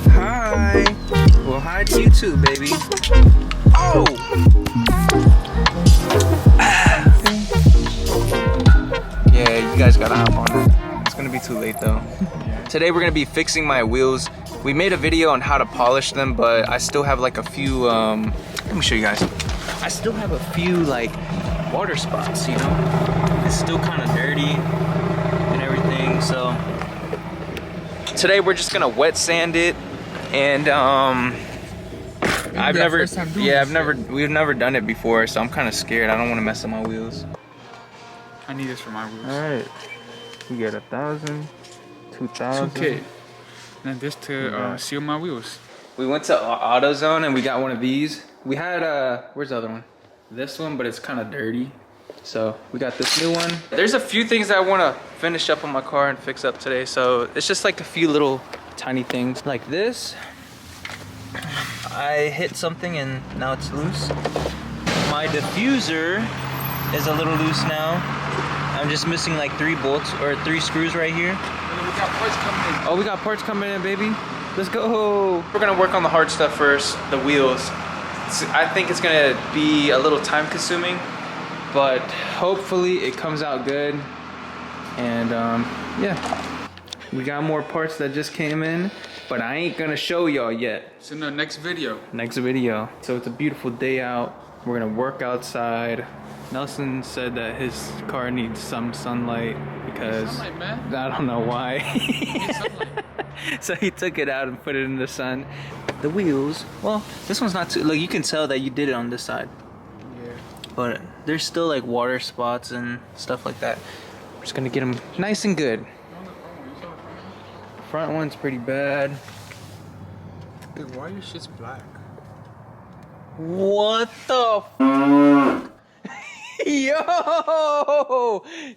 Hi. Well, hi to you too, baby. Oh! Yeah, you guys gotta hop on it. It's gonna be too late though. Today we're gonna be fixing my wheels. We made a video on how to polish them, but I still have like a few, let me show you guys. I still have a few like water spots, you know? It's still kind of dirty and everything, so. Today we're just gonna wet sand it, and we've never done it before, so I'm kind of scared. I don't want to mess up my wheels. I need this for my wheels. All right, we get 1,000, 2,000. 2K. And this to seal my wheels. We went to AutoZone and we got one of these. We had where's the other one? This one, but it's kind of dirty. So we got this new one. There's a few things I want to finish up on my car and fix up today. So it's just like a few little tiny things like this. I hit something and now it's loose. My diffuser is a little loose now. I'm just missing like 3 bolts or 3 screws right here. And we got parts coming in. Oh, we got parts coming in, baby. Let's go. We're gonna work on the hard stuff first, the wheels. I think it's gonna be a little time consuming, but hopefully it comes out good. And yeah, we got more parts that just came in, but I ain't gonna show y'all yet. It's in the next video. Next video. So it's a beautiful day out. We're gonna work outside. Nelson said that his car needs some sunlight because sunlight, man. I don't know why. So he took it out and put it in the sun. The wheels, well, this one's not too, look, you can tell that you did it on this side. Yeah. But there's still like water spots and stuff like that. We're just gonna get them nice and good. Front one's pretty bad. Dude, why your shit's black? What the f?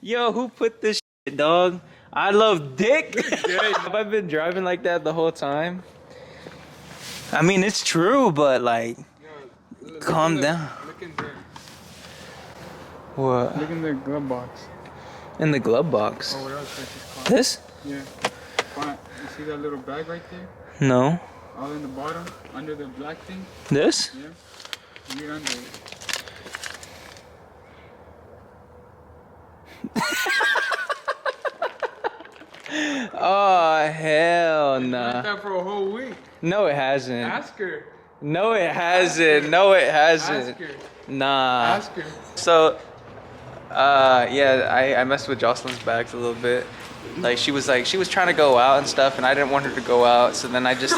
Yo, who put this shit, dog? I love dick. Have I been driving like that the whole time? I mean, it's true, but like, Yo, calm down. Look in there. What? Look in the glove box. In the glove box? Oh, what else? This? Yeah. Fine. You see that little bag right there? No. All in the bottom, under the black thing? This? Yeah. You're under it. Oh, hell nah. Had that for a whole week. No, it hasn't. Ask her. No, it hasn't. No, it hasn't. Ask her. Nah. Ask her. So, yeah, I messed with Jocelyn's bags a little bit. Like she was trying to go out and stuff, and I didn't want her to go out. So then I just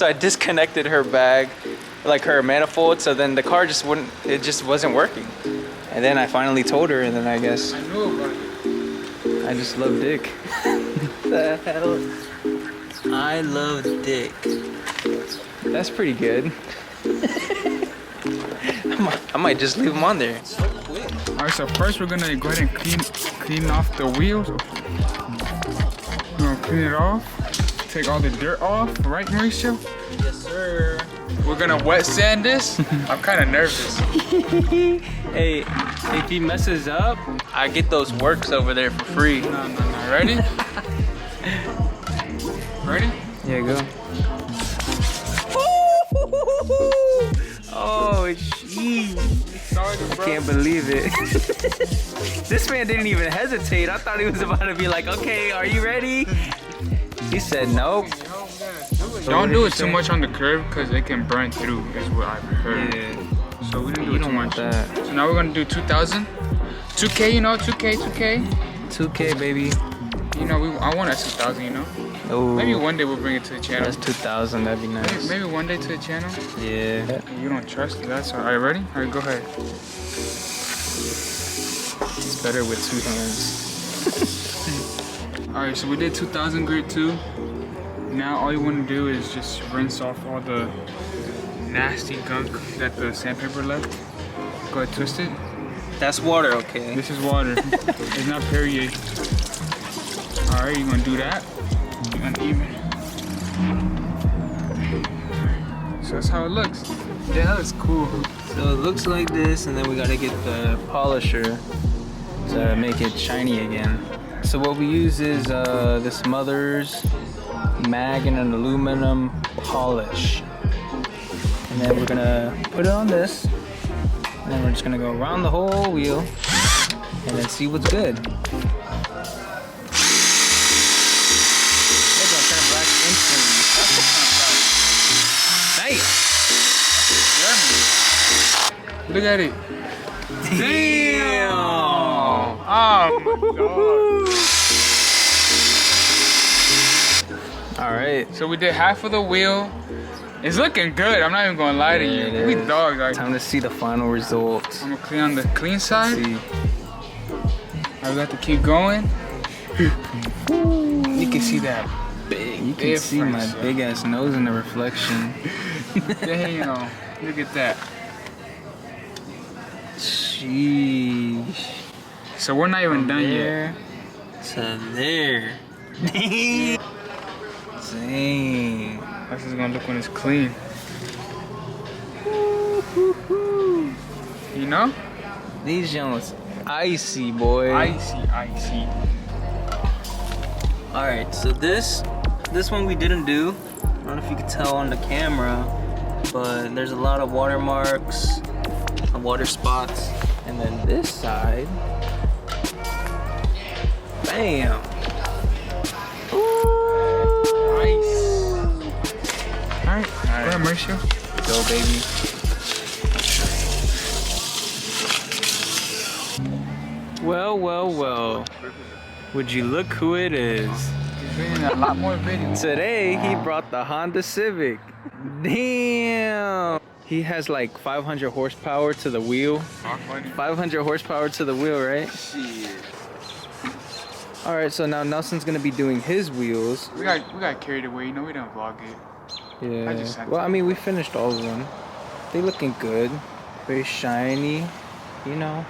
I disconnected her bag, like her manifold. So then the car just wasn't working. And then I finally told her, and then I guess I knew about it. I just love dick. The hell? I love dick. That's pretty good. I might just leave them on there. Alright, so first we're gonna go ahead and clean off the wheels. We're gonna clean it off. Take all the dirt off, right, Mauricio? Yes, sir. We're gonna wet sand this. I'm kind of nervous. Hey, if he messes up, I get those works over there for free. No. Ready? Ready? Yeah, go. Oh, jeez. I can't believe it. This man didn't even hesitate. I thought he was about to be like, okay, are you ready? He said nope. Don't do it too much on the curb because it can burn through, is what I've heard. Yeah. So we didn't do it too much. That. So now we're gonna do 2,000. 2K, you know, 2K. 2K, baby. You know, I want a 2,000, you know. Ooh, Maybe one day we'll bring it to the channel. that's 2,000. That'd be nice. Maybe one day to the channel. Yeah. You don't trust it, that's all. Are you ready? All right, go ahead. It's better with 2 hands. All right, so we did 2,000 grit 2. Now all you want to do is just rinse off all the nasty gunk that the sandpaper left. Go ahead, twist it. That's water, okay? This is water. It's not Perrier. All right, you're gonna do that. Uneven. So that's how it looks. Yeah, that looks cool. So it looks like this, and then we gotta get the polisher to make it shiny again. So what we use is this Mother's mag and an aluminum polish. And then we're gonna put it on this. And then we're just gonna go around the whole wheel and then see what's good. It's gonna turn black instantly. Damn! Look at it. Damn! Oh my god. Alright. So we did half of the wheel. It's looking good. I'm not even gonna lie to you. We dogs. Like, time to see the final results. I'm gonna clean on the clean side. See. I got to keep going. You can see that big. You can see my big ass nose in the reflection. Damn. Look at that. Sheesh. So we're not even done yet. To there. Dang. This is gonna look when it's clean. You know? These joints icy, boy. Icy, icy. Alright, so this one we didn't do. I don't know if you can tell on the camera, but there's a lot of watermarks, water spots. And then this side, bam. Nice. Alright, go ahead, Marcia. Go, baby. Well. Would you look who it is? He's doing a lot more videos. Today, he brought the Honda Civic. Damn. He has like 500 horsepower to the wheel. 500 horsepower to the wheel, right? Shit. Alright, so now Nelson's gonna be doing his wheels. We got carried away. You know, we didn't vlog it. Yeah. Well, I mean, we finished all of them. They looking good. Very shiny, you know.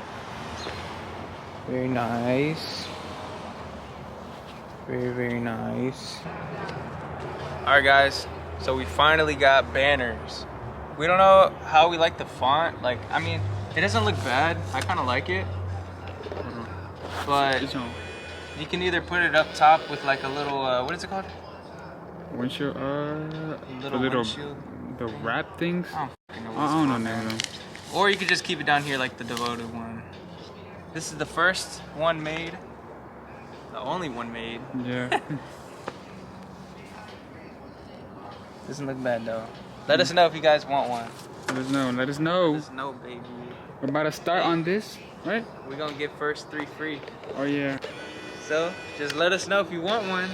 Very nice. Very nice. Alright, guys. So we finally got banners. We don't know how we like the font. Like, I mean, it doesn't look bad. I kind of like it. But you can either put it up top with like a little, what is it called? Windshield, little windshield. The wrap things? I don't know. I don't know. Or you could just keep it down here like the devoted one. This is the first one made. The only one made. Yeah. Doesn't look bad though. Let us know if you guys want one. Let us know. Let us know. Let us know, baby. We're about to start on this, right? We're gonna get first 3 free. Oh yeah. So just let us know if you want one.